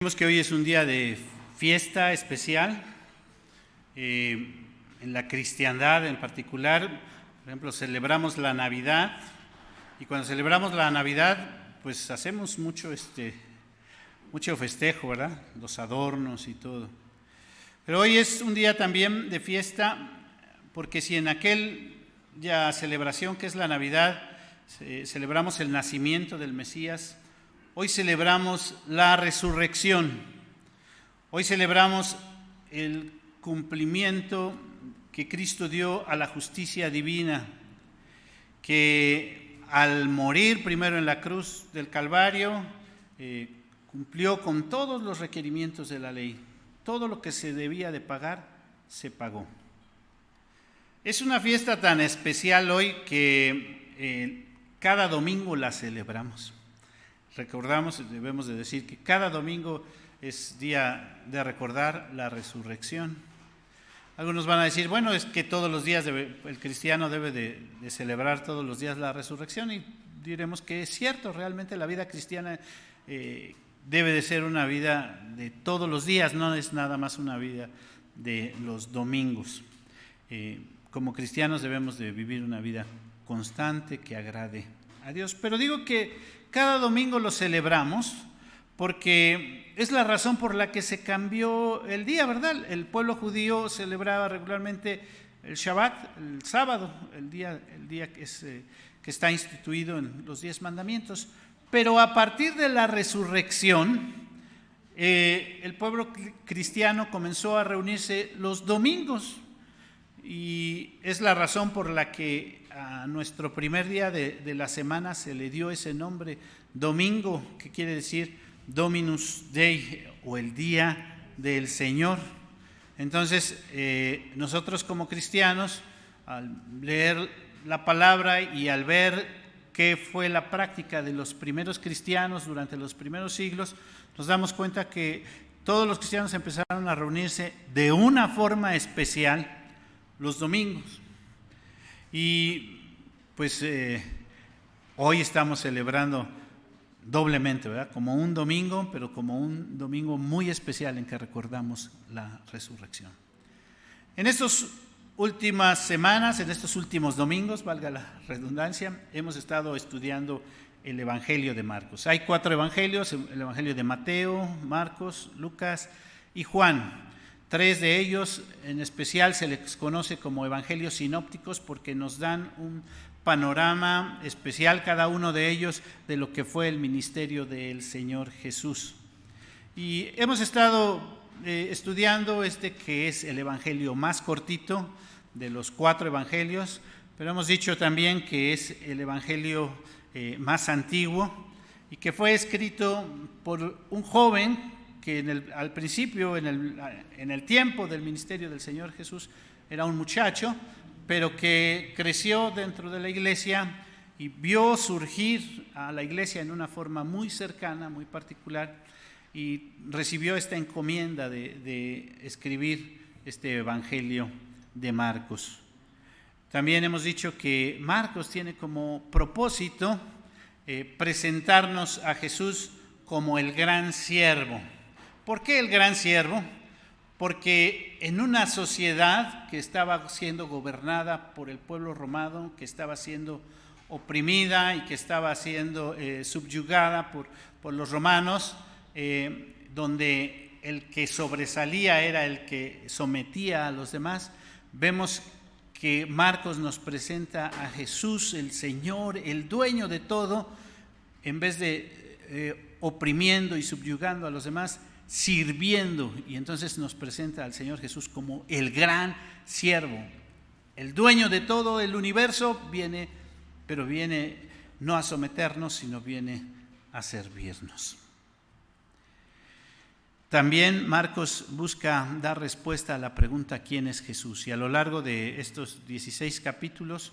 Vemos que hoy es un día de fiesta especial, en la cristiandad en particular. Por ejemplo, celebramos la Navidad, y cuando celebramos la Navidad, pues hacemos mucho festejo, ¿verdad? Los adornos y todo. Pero hoy es un día también de fiesta, porque si en aquella celebración que es la Navidad, celebramos el nacimiento del Mesías, hoy celebramos la resurrección. Hoy celebramos el cumplimiento que Cristo dio a la justicia divina, que al morir primero en la cruz del Calvario, cumplió con todos los requerimientos de la ley. Todo lo que se debía de pagar, se pagó. Es una fiesta tan especial hoy que cada domingo la celebramos. Recordamos, debemos de decir que cada domingo es día de recordar la resurrección. Algunos van a decir, bueno, es que todos los días el cristiano debe de celebrar todos los días la resurrección, y diremos que es cierto. Realmente la vida cristiana debe de ser una vida de todos los días, no es nada más una vida de los domingos. Como cristianos debemos de vivir una vida constante que agrade a Dios. Pero digo que cada domingo lo celebramos porque es la razón por la que se cambió el día, ¿verdad? El pueblo judío celebraba regularmente el Shabbat, el sábado, el día que está instituido en los 10 mandamientos. Pero a partir de la resurrección, el pueblo cristiano comenzó a reunirse los domingos, y es la razón por la que a nuestro primer día de la semana se le dio ese nombre, domingo, que quiere decir Dominus Dei, o el día del Señor. Entonces, nosotros como cristianos, al leer la palabra y al ver qué fue la práctica de los primeros cristianos durante los primeros siglos, nos damos cuenta que todos los cristianos empezaron a reunirse de una forma especial los domingos. Y pues hoy estamos celebrando doblemente, ¿verdad? Como un domingo, pero como un domingo muy especial en que recordamos la resurrección. En estas últimas semanas, en estos últimos domingos, valga la redundancia, hemos estado estudiando el Evangelio de Marcos. Hay 4 evangelios: el Evangelio de Mateo, Marcos, Lucas y Juan. 3 de ellos en especial se les conoce como evangelios sinópticos porque nos dan un panorama especial, cada uno de ellos, de lo que fue el ministerio del Señor Jesús. Y hemos estado estudiando que es el evangelio más cortito de los 4 evangelios, pero hemos dicho también que es el evangelio más antiguo, y que fue escrito por un joven que al principio, en el tiempo del ministerio del Señor Jesús, era un muchacho, pero que creció dentro de la iglesia y vio surgir a la iglesia en una forma muy cercana, muy particular, y recibió esta encomienda de escribir este evangelio de Marcos. También hemos dicho que Marcos tiene como propósito presentarnos a Jesús como el gran siervo. ¿Por qué el gran siervo? Porque en una sociedad que estaba siendo gobernada por el pueblo romano, que estaba siendo oprimida y que estaba siendo subyugada por los romanos, donde el que sobresalía era el que sometía a los demás, vemos que Marcos nos presenta a Jesús, el Señor, el dueño de todo, en vez de oprimiendo y subyugando a los demás, sirviendo. Y entonces nos presenta al Señor Jesús como el gran siervo. El dueño de todo el universo viene no a someternos, sino viene a servirnos. También Marcos busca dar respuesta a la pregunta ¿quién es Jesús? Y a lo largo de estos 16 capítulos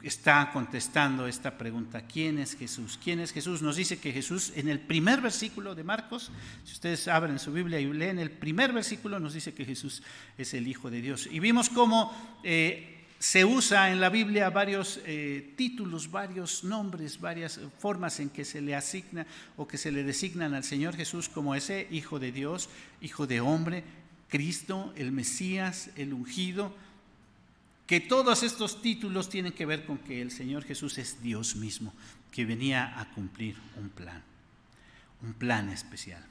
está contestando esta pregunta: ¿quién es Jesús? ¿Quién es Jesús? Nos dice que Jesús, en el primer versículo de Marcos, si ustedes abren su Biblia y leen el primer versículo, nos dice que Jesús es el Hijo de Dios. Y vimos cómo se usa en la Biblia varios títulos, varios nombres, varias formas en que se le asigna o que se le designan al Señor Jesús como ese Hijo de Dios, Hijo de hombre, Cristo, el Mesías, el ungido, que todos estos títulos tienen que ver con que el Señor Jesús es Dios mismo, que venía a cumplir un plan especial.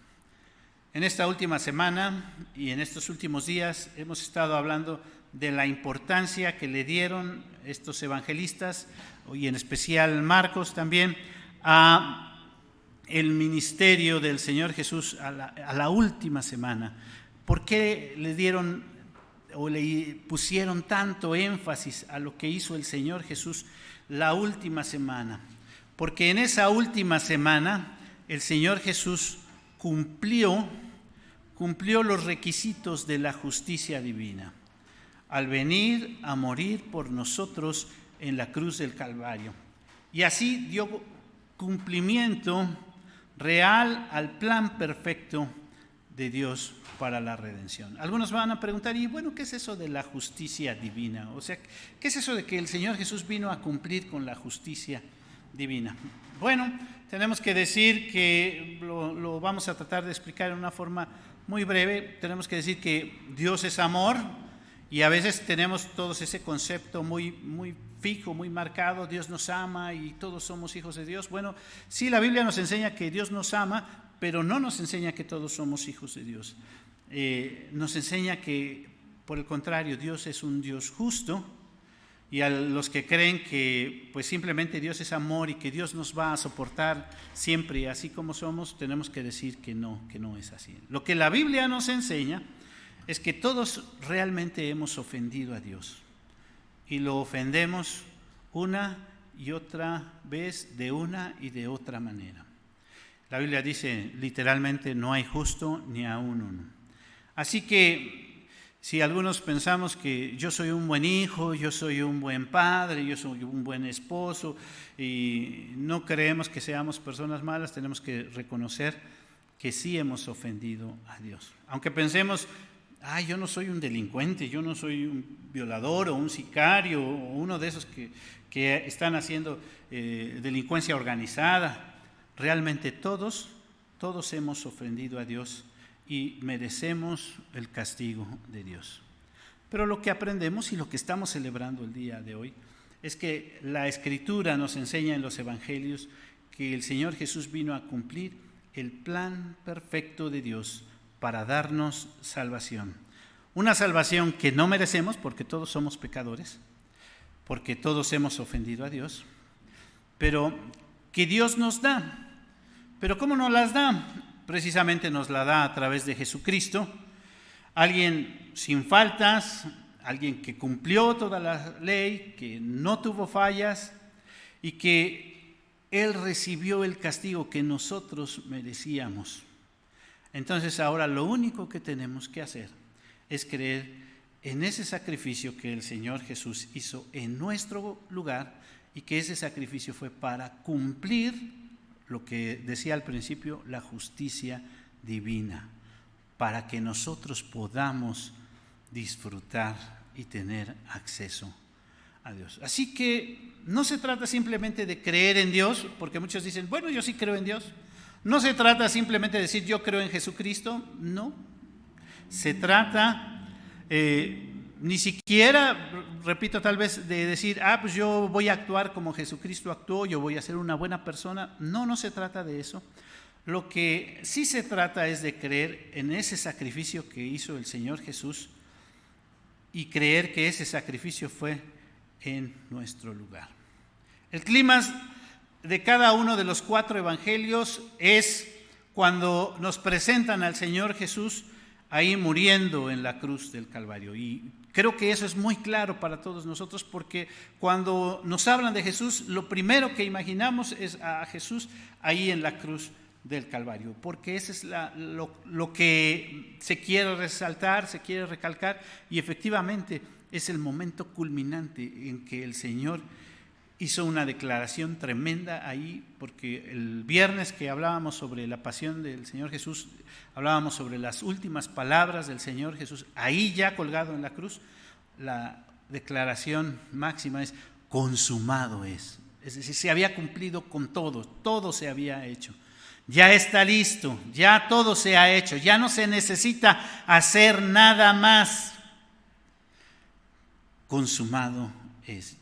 En esta última semana y en estos últimos días hemos estado hablando de la importancia que le dieron estos evangelistas, y en especial Marcos también, a el ministerio del Señor Jesús a la última semana. ¿Por qué le dieron o le pusieron tanto énfasis a lo que hizo el Señor Jesús la última semana? Porque en esa última semana el Señor Jesús cumplió los requisitos de la justicia divina al venir a morir por nosotros en la cruz del Calvario. Y así dio cumplimiento real al plan perfecto de Dios para la redención. Algunos van a preguntar, y bueno, ¿qué es eso de la justicia divina? O sea, ¿qué es eso de que el Señor Jesús vino a cumplir con la justicia divina? Bueno, tenemos que decir que lo vamos a tratar de explicar en una forma muy breve. Tenemos que decir que Dios es amor, y a veces tenemos todos ese concepto muy fijo, muy marcado: Dios nos ama y todos somos hijos de Dios. Bueno, sí, la Biblia nos enseña que Dios nos ama, pero no nos enseña que todos somos hijos de Dios. Nos enseña que, por el contrario, Dios es un Dios justo, y a los que creen que pues simplemente Dios es amor y que Dios nos va a soportar siempre así como somos, tenemos que decir que no es así. Lo que la Biblia nos enseña es que todos realmente hemos ofendido a Dios, y lo ofendemos una y otra vez, de una y de otra manera. La Biblia dice literalmente: no hay justo ni aún uno. Así que si algunos pensamos que yo soy un buen hijo, yo soy un buen padre, yo soy un buen esposo, y no creemos que seamos personas malas, tenemos que reconocer que sí hemos ofendido a Dios. Aunque pensemos: yo no soy un delincuente, yo no soy un violador o un sicario o uno de esos que están haciendo delincuencia organizada. Realmente todos hemos ofendido a Dios y merecemos el castigo de Dios. Pero lo que aprendemos y lo que estamos celebrando el día de hoy es que la Escritura nos enseña en los Evangelios que el Señor Jesús vino a cumplir el plan perfecto de Dios para darnos salvación. Una salvación que no merecemos, porque todos somos pecadores, porque todos hemos ofendido a Dios, pero que Dios nos da. ¿Pero cómo nos las da? Precisamente nos la da a través de Jesucristo, alguien sin faltas, alguien que cumplió toda la ley, que no tuvo fallas, y que Él recibió el castigo que nosotros merecíamos. Entonces ahora lo único que tenemos que hacer es creer en ese sacrificio que el Señor Jesús hizo en nuestro lugar, y que ese sacrificio fue para cumplir lo que decía al principio, la justicia divina, para que nosotros podamos disfrutar y tener acceso a Dios. Así que no se trata simplemente de creer en Dios, porque muchos dicen: bueno, yo sí creo en Dios. No se trata simplemente de decir: yo creo en Jesucristo. No, se trata ni siquiera, repito, tal vez de decir: pues yo voy a actuar como Jesucristo actuó, yo voy a ser una buena persona. No se trata de eso. Lo que sí se trata es de creer en ese sacrificio que hizo el Señor Jesús, y creer que ese sacrificio fue en nuestro lugar. El clímax de cada uno de los 4 evangelios es cuando nos presentan al Señor Jesús ahí muriendo en la cruz del Calvario. Y creo que eso es muy claro para todos nosotros, porque cuando nos hablan de Jesús, lo primero que imaginamos es a Jesús ahí en la cruz del Calvario, porque eso es lo que se quiere resaltar, se quiere recalcar, y efectivamente es el momento culminante en que el Señor hizo una declaración tremenda ahí, porque el viernes que hablábamos sobre la pasión del Señor Jesús, hablábamos sobre las últimas palabras del Señor Jesús, ahí ya colgado en la cruz, declaración máxima es: consumado es. Es decir, se había cumplido con todo, todo se había hecho. Ya está listo, ya todo se ha hecho, ya no se necesita hacer nada más. Consumado es.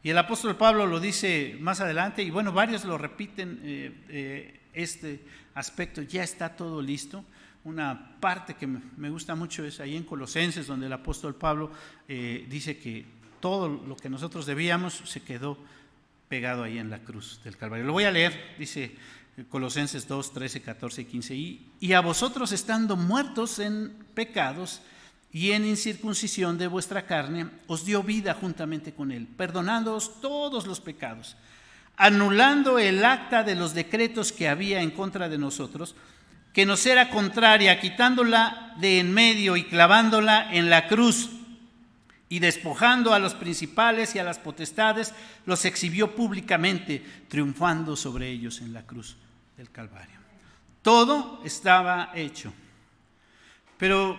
Y el apóstol Pablo lo dice más adelante, y bueno, varios lo repiten, este aspecto: ya está todo listo. Una parte que me gusta mucho es ahí en Colosenses, donde el apóstol Pablo dice que todo lo que nosotros debíamos se quedó pegado ahí en la cruz del Calvario. Lo voy a leer, dice Colosenses 2, 13, 14 y 15. Y a vosotros, estando muertos en pecados y en incircuncisión de vuestra carne, os dio vida juntamente con él, perdonándoos todos los pecados, anulando el acta de los decretos que había en contra de nosotros, que nos era contraria, quitándola de en medio y clavándola en la cruz, y despojando a los principales y a las potestades, los exhibió públicamente, triunfando sobre ellos en la cruz del Calvario. Todo estaba hecho. Pero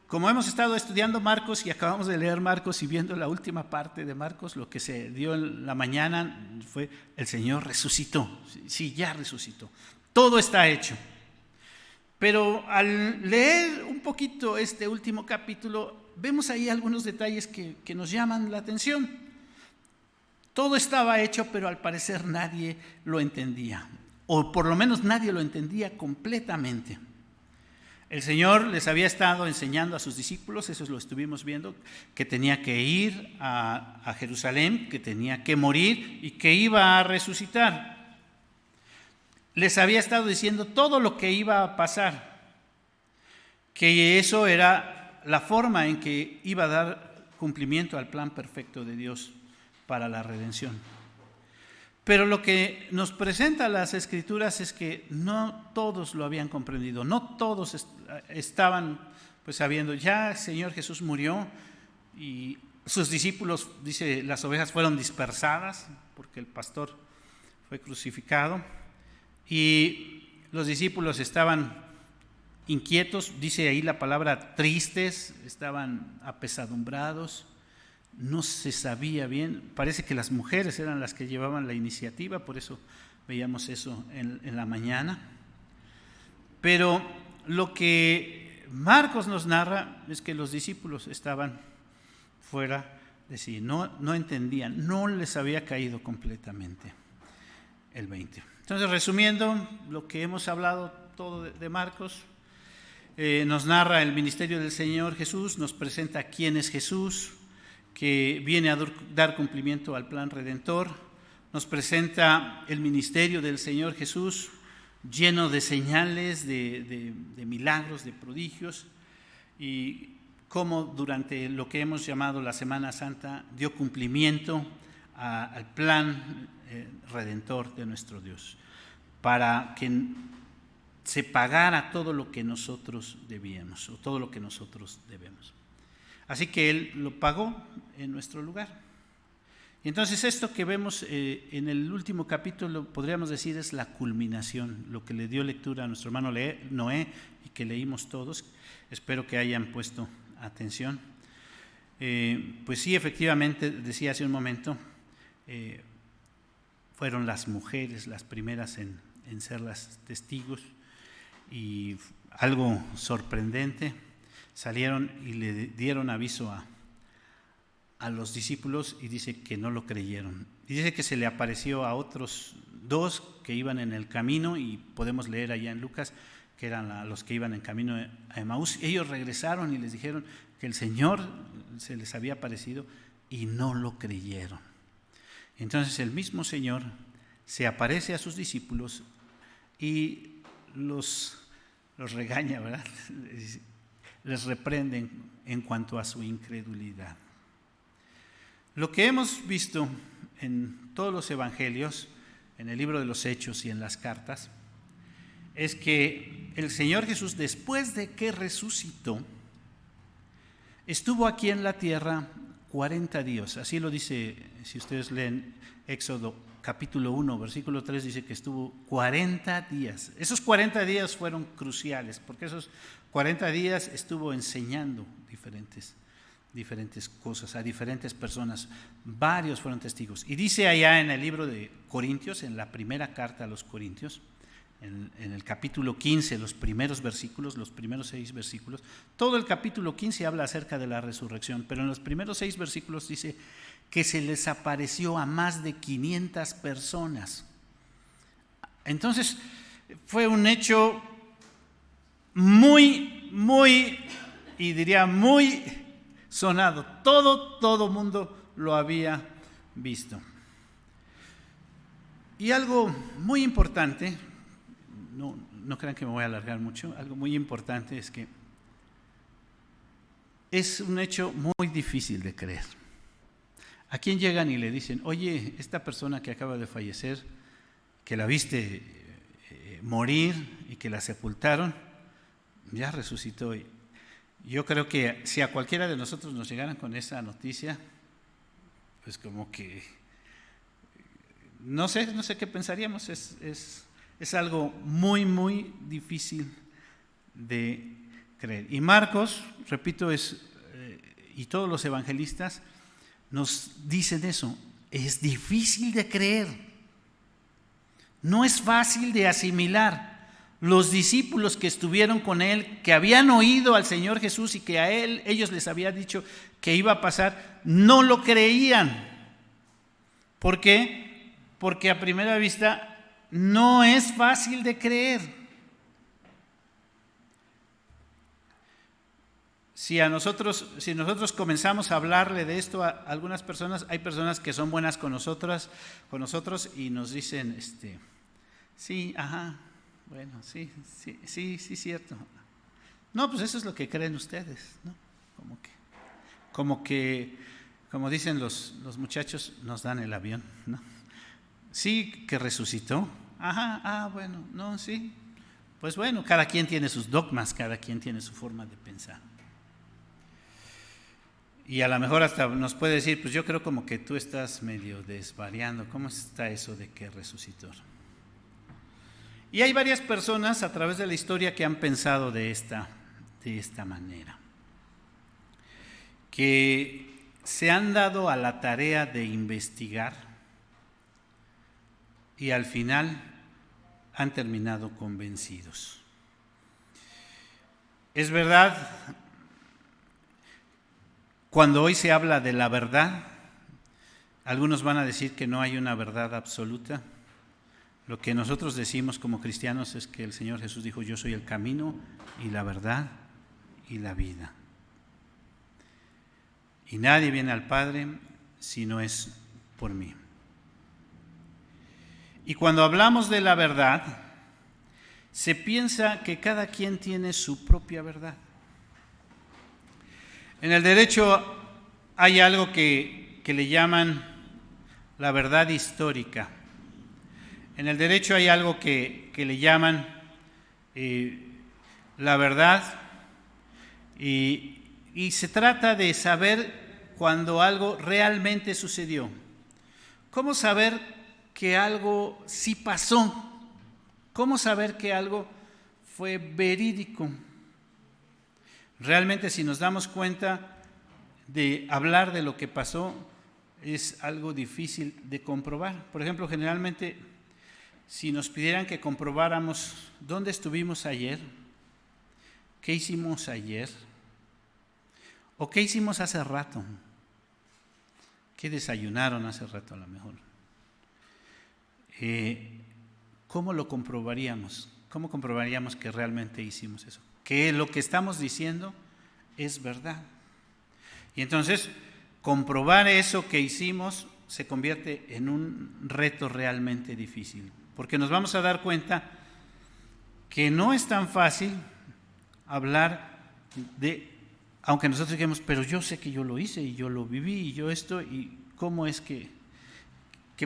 como hemos estado estudiando Marcos y acabamos de leer Marcos y viendo la última parte de Marcos, lo que se dio en la mañana fue: el Señor resucitó. Sí, ya resucitó. Todo está hecho. Pero al leer un poquito este último capítulo, vemos ahí algunos detalles que nos llaman la atención. Todo estaba hecho, pero al parecer nadie lo entendía, o por lo menos nadie lo entendía completamente. El Señor les había estado enseñando a sus discípulos, eso lo estuvimos viendo, que tenía que ir a Jerusalén, que tenía que morir y que iba a resucitar. Les había estado diciendo todo lo que iba a pasar, que eso era la forma en que iba a dar cumplimiento al plan perfecto de Dios para la redención. Pero lo que nos presenta las Escrituras es que no todos lo habían comprendido, no todos estaban pues sabiendo: ya el Señor Jesús murió y sus discípulos, dice, las ovejas fueron dispersadas porque el pastor fue crucificado, y los discípulos estaban inquietos, dice ahí la palabra tristes, estaban apesadumbrados. No se sabía bien, parece que las mujeres eran las que llevaban la iniciativa, por eso veíamos eso en la mañana. Pero lo que Marcos nos narra es que los discípulos estaban fuera de sí, no entendían, no les había caído completamente el 20. Entonces, resumiendo lo que hemos hablado todo de Marcos, nos narra el ministerio del Señor Jesús, nos presenta quién es Jesús, que viene a dar cumplimiento al plan redentor. Nos presenta el ministerio del Señor Jesús lleno de señales, de milagros, de prodigios, y cómo durante lo que hemos llamado la Semana Santa dio cumplimiento al plan redentor de nuestro Dios, para que se pagara todo lo que nosotros debíamos o todo lo que nosotros debemos. Así que Él lo pagó en nuestro lugar. Y entonces esto que vemos en el último capítulo, podríamos decir, es la culminación, lo que le dio lectura a nuestro hermano Noé y que leímos todos. Espero que hayan puesto atención. Pues sí, efectivamente, decía hace un momento, fueron las mujeres las primeras en ser las testigos, y algo sorprendente, salieron y le dieron aviso a los discípulos, y dice que no lo creyeron. Y dice que se le apareció a otros dos que iban en el camino, y podemos leer allá en Lucas que eran los que iban en camino a Emaús. Ellos regresaron y les dijeron que el Señor se les había aparecido y no lo creyeron. Entonces el mismo Señor se aparece a sus discípulos y los regaña, ¿verdad? Les reprenden en cuanto a su incredulidad. Lo que hemos visto en todos los evangelios, en el libro de los Hechos y en las cartas, es que el Señor Jesús, después de que resucitó, estuvo aquí en la tierra 40 días. Así lo dice, si ustedes leen Éxodo capítulo 1, versículo 3, dice que estuvo 40 días. Esos 40 días fueron cruciales, porque esos 40 días estuvo enseñando diferentes diferentes cosas, a diferentes personas. Varios fueron testigos. Y dice allá en el libro de Corintios, en la primera carta a los Corintios, en el capítulo 15, los primeros versículos, los primeros 6 versículos, todo el capítulo 15 habla acerca de la resurrección, pero en los primeros 6 versículos dice que se les apareció a más de 500 personas. Entonces, fue un hecho muy, y diría muy sonado. Todo mundo lo había visto. Y algo muy importante, no crean que me voy a alargar mucho, algo muy importante es que es un hecho muy difícil de creer. ¿A quién llegan y le dicen, oye, esta persona que acaba de fallecer, que la viste morir y que la sepultaron, ya resucitó? Yo creo que si a cualquiera de nosotros nos llegaran con esa noticia, pues como que, no sé qué pensaríamos, es algo muy difícil de creer. Y Marcos, repito, y todos los evangelistas nos dicen eso, es difícil de creer, no es fácil de asimilar. Los discípulos que estuvieron con él, que habían oído al Señor Jesús y que a ellos les había dicho que iba a pasar, no lo creían. ¿Por qué? Porque a primera vista no es fácil de creer. Si nosotros comenzamos a hablarle de esto a algunas personas, hay personas que son buenas con nosotros y nos dicen, sí, ajá, bueno, sí, cierto. No, pues eso es lo que creen ustedes, ¿no? Como dicen los muchachos, nos dan el avión, ¿no? Sí, que resucitó. Ajá, bueno, no, sí. Pues bueno, cada quien tiene sus dogmas, cada quien tiene su forma de pensar. Y a lo mejor hasta nos puede decir, pues yo creo como que tú estás medio desvariando. ¿Cómo está eso de que resucitó? Y hay varias personas a través de la historia que han pensado de esta manera, que se han dado a la tarea de investigar y al final han terminado convencidos. Es verdad, cuando hoy se habla de la verdad, algunos van a decir que no hay una verdad absoluta. Lo que nosotros decimos como cristianos es que el Señor Jesús dijo, yo soy el camino y la verdad y la vida. Y nadie viene al Padre si no es por mí. Y cuando hablamos de la verdad, se piensa que cada quien tiene su propia verdad. En el derecho hay algo que le llaman la verdad histórica. En el derecho hay algo que le llaman la verdad y se trata de saber cuando algo realmente sucedió. ¿Cómo saber que algo sí pasó? ¿Cómo saber que algo fue verídico? Realmente, si nos damos cuenta de hablar de lo que pasó, es algo difícil de comprobar. Por ejemplo, generalmente, si nos pidieran que comprobáramos dónde estuvimos ayer, qué hicimos ayer, o qué hicimos hace rato, qué desayunaron hace rato a lo mejor, ¿cómo lo comprobaríamos? ¿Cómo comprobaríamos que realmente hicimos eso? Que lo que estamos diciendo es verdad. Y entonces, comprobar eso que hicimos se convierte en un reto realmente difícil, porque nos vamos a dar cuenta que no es tan fácil hablar de, aunque nosotros digamos, pero yo sé que yo lo hice y yo lo viví y yo esto, y cómo es que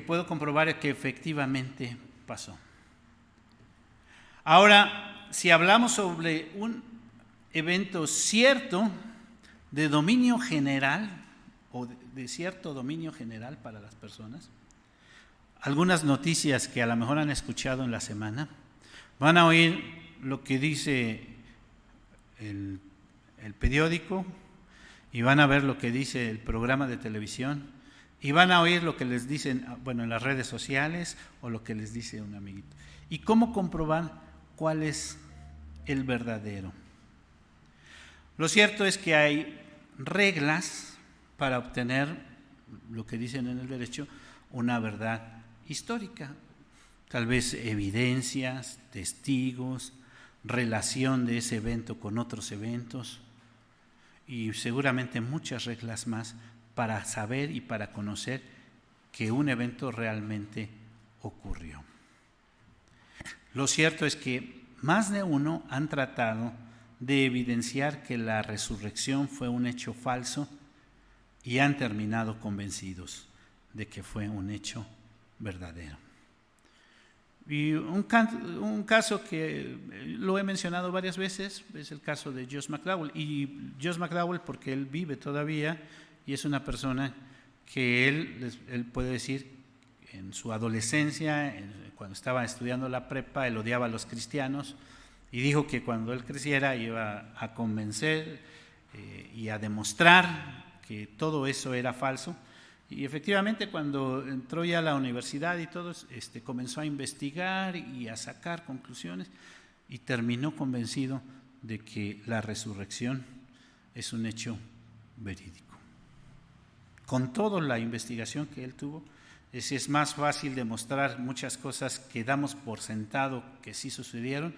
puedo comprobar que efectivamente pasó. Ahora, si hablamos sobre un evento cierto de dominio general o de cierto dominio general para las personas, algunas noticias que a lo mejor han escuchado en la semana, van a oír lo que dice el periódico y van a ver lo que dice el programa de televisión, y van a oír lo que les dicen, bueno, en las redes sociales, o lo que les dice un amiguito. ¿Y cómo comprobar cuál es el verdadero? Lo cierto es que hay reglas para obtener lo que dicen en el derecho, una verdad histórica. Tal vez evidencias, testigos, relación de ese evento con otros eventos y seguramente muchas reglas más para saber y para conocer que un evento realmente ocurrió. Lo cierto es que más de uno han tratado de evidenciar que la resurrección fue un hecho falso y han terminado convencidos de que fue un hecho verdadero. Y un caso que lo he mencionado varias veces es el caso de Josh McDowell. Y Josh McDowell, porque él vive todavía y es una persona que él puede decir en su adolescencia, cuando estaba estudiando la prepa, él odiaba a los cristianos y dijo que cuando él creciera iba a convencer y a demostrar que todo eso era falso. Y efectivamente cuando entró ya a la universidad y todo, comenzó a investigar y a sacar conclusiones y terminó convencido de que la resurrección es un hecho verídico. Con toda la investigación que él tuvo, es más fácil demostrar muchas cosas que damos por sentado que sí sucedieron,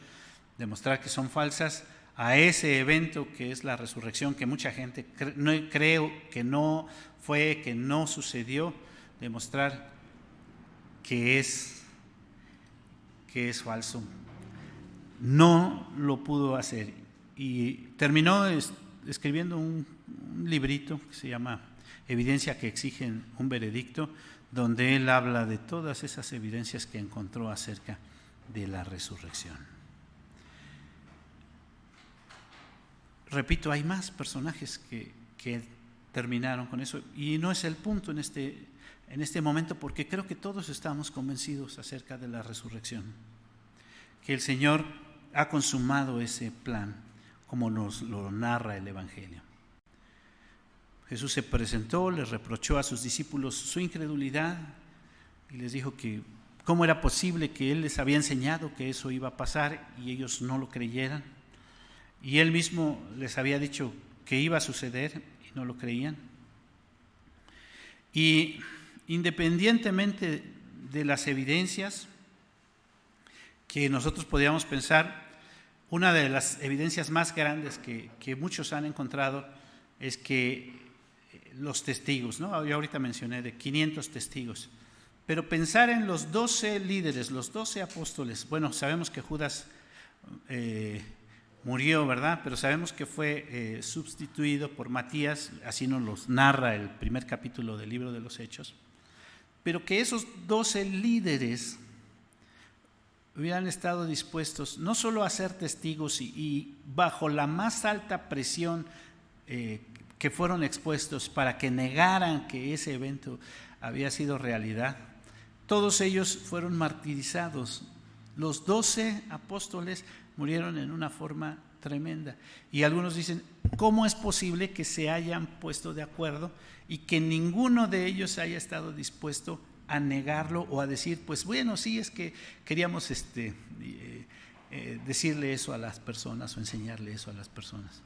demostrar que son falsas, a ese evento que es la resurrección, que mucha gente cree que no fue, que no sucedió, demostrar que es falso. No lo pudo hacer y terminó escribiendo un librito que se llama Evidencia que exigen un veredicto, donde él habla de todas esas evidencias que encontró acerca de la resurrección. Repito, hay más personajes que terminaron con eso y no es el punto en este momento, porque creo que todos estamos convencidos acerca de la resurrección, que el Señor ha consumado ese plan como nos lo narra el Evangelio. Jesús se presentó, les reprochó a sus discípulos su incredulidad y les dijo que cómo era posible que Él les había enseñado que eso iba a pasar y ellos no lo creyeran. Y Él mismo les había dicho que iba a suceder y no lo creían. Y independientemente de las evidencias que nosotros podríamos pensar, una de las evidencias más grandes que muchos han encontrado es que los testigos, ¿no? Yo ahorita mencioné de 500 testigos, pero pensar en los 12 líderes, los 12 apóstoles, bueno, sabemos que Judas murió, ¿verdad? Pero sabemos que fue sustituido por Matías, así nos los narra el primer capítulo del libro de los Hechos, pero que esos 12 líderes hubieran estado dispuestos no solo a ser testigos y bajo la más alta presión que fueron expuestos para que negaran que ese evento había sido realidad, todos ellos fueron martirizados. Los 12 apóstoles murieron en una forma tremenda. Y algunos dicen, ¿cómo es posible que se hayan puesto de acuerdo y que ninguno de ellos haya estado dispuesto a negarlo o a decir, pues bueno, sí, es que queríamos decirle eso a las personas o enseñarle eso a las personas?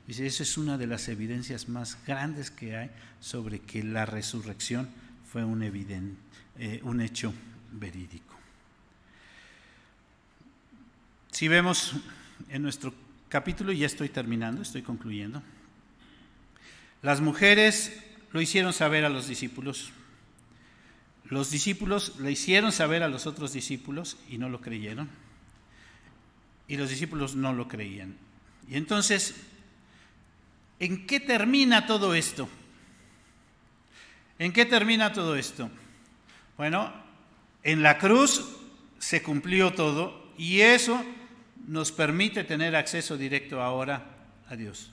Dice, eso es una de las evidencias más grandes que hay sobre que la resurrección fue un hecho verídico. Si vemos en nuestro capítulo, y ya estoy terminando, estoy concluyendo, las mujeres lo hicieron saber a los discípulos le hicieron saber a los otros discípulos y no lo creyeron, y los discípulos no lo creían. Y entonces, ¿en qué termina todo esto? ¿En qué termina todo esto? Bueno, en la cruz se cumplió todo y eso nos permite tener acceso directo ahora a Dios.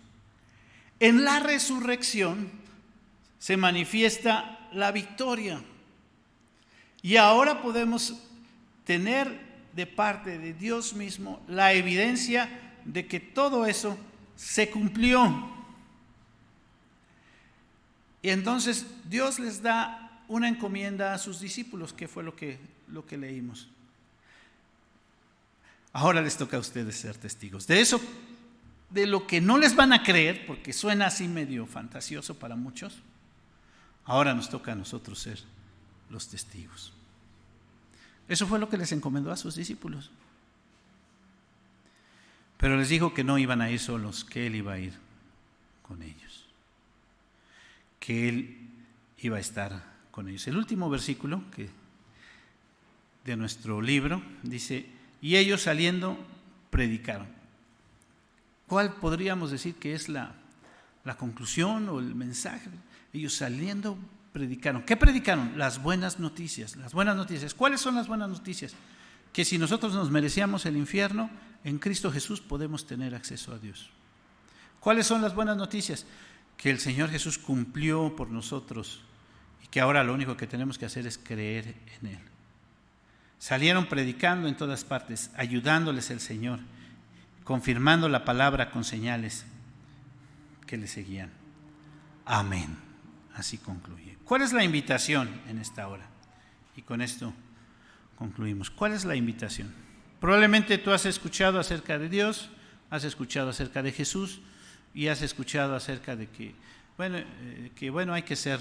En la resurrección se manifiesta la victoria y ahora podemos tener de parte de Dios mismo la evidencia de que todo eso se cumplió. Y entonces Dios les da una encomienda a sus discípulos, que fue lo que leímos. Ahora les toca a ustedes ser testigos. De eso, de lo que no les van a creer, porque suena así medio fantasioso para muchos, ahora nos toca a nosotros ser los testigos. Eso fue lo que les encomendó a sus discípulos. Pero les dijo que no iban a ir solos, que Él iba a ir con ellos, que Él iba a estar con ellos. El último versículo de nuestro libro dice: y ellos saliendo predicaron. ¿Cuál podríamos decir que es la conclusión o el mensaje? Ellos saliendo predicaron. ¿Qué predicaron? Las buenas noticias. Las buenas noticias. ¿Cuáles son las buenas noticias? Que si nosotros nos merecíamos el infierno, en Cristo Jesús podemos tener acceso a Dios. ¿Cuáles son las buenas noticias? Que el Señor Jesús cumplió por nosotros y que ahora lo único que tenemos que hacer es creer en Él. Salieron predicando en todas partes, ayudándoles el Señor, confirmando la palabra con señales que le seguían. Amén. Así concluye. ¿Cuál es la invitación en esta hora? Y con esto concluimos. ¿Cuál es la invitación? Probablemente tú has escuchado acerca de Dios, has escuchado acerca de Jesús y has escuchado acerca de que hay que ser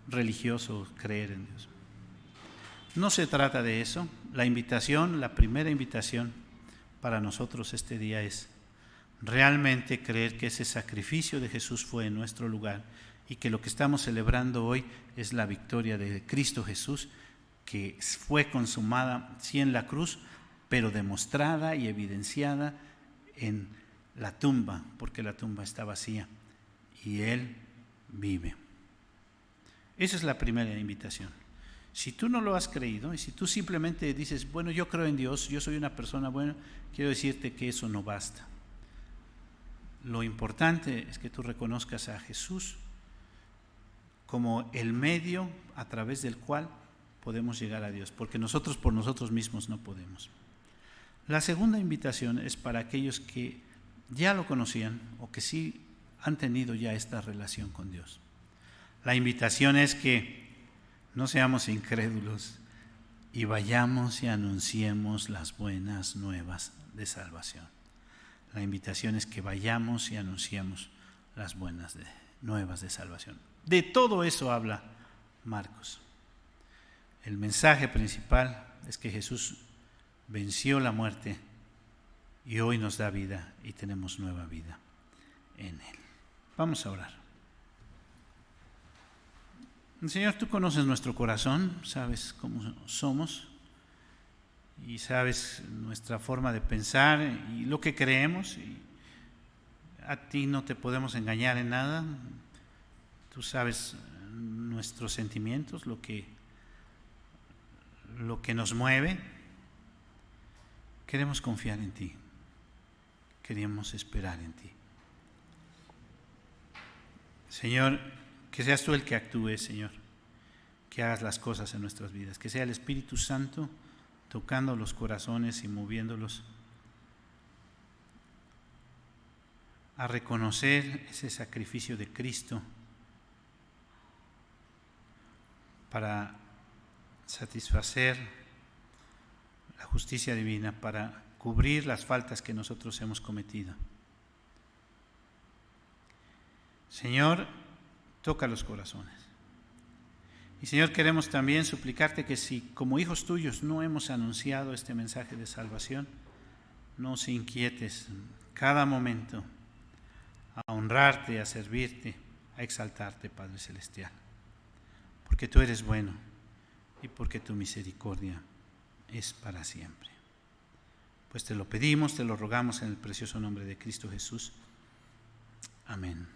religioso, creer en Dios. No se trata de eso. La invitación, la primera invitación para nosotros este día es realmente creer que ese sacrificio de Jesús fue en nuestro lugar y que lo que estamos celebrando hoy es la victoria de Cristo Jesús, que fue consumada sí en la cruz, pero demostrada y evidenciada en la tumba, porque la tumba está vacía y Él vive. Esa es la primera invitación. Si tú no lo has creído y si tú simplemente dices, bueno, yo creo en Dios, yo soy una persona buena, quiero decirte que eso no basta. Lo importante es que tú reconozcas a Jesús como el medio a través del cual podemos llegar a Dios, porque nosotros por nosotros mismos no podemos. La segunda invitación es para aquellos que ya lo conocían o que sí han tenido ya esta relación con Dios. La invitación es que no seamos incrédulos y vayamos y anunciemos las buenas nuevas de salvación. La invitación es que vayamos y anunciemos las buenas nuevas de salvación. De todo eso habla Marcos. El mensaje principal es que Jesús venció la muerte y hoy nos da vida y tenemos nueva vida en Él. Vamos a orar. Señor, tú conoces nuestro corazón, sabes cómo somos y sabes nuestra forma de pensar y lo que creemos. Y a ti no te podemos engañar en nada. Tú sabes nuestros sentimientos, lo que nos mueve. Queremos confiar en ti, queremos esperar en ti. Señor, que seas tú el que actúe, Señor, que hagas las cosas en nuestras vidas, que sea el Espíritu Santo tocando los corazones y moviéndolos a reconocer ese sacrificio de Cristo para satisfacer la justicia divina, para cubrir las faltas que nosotros hemos cometido. Señor, toca los corazones. Y Señor, queremos también suplicarte que si como hijos tuyos no hemos anunciado este mensaje de salvación, no se inquietes cada momento a honrarte, a servirte, a exaltarte, Padre Celestial, porque tú eres bueno y porque tu misericordia es para siempre. Pues te lo pedimos, te lo rogamos en el precioso nombre de Cristo Jesús. Amén.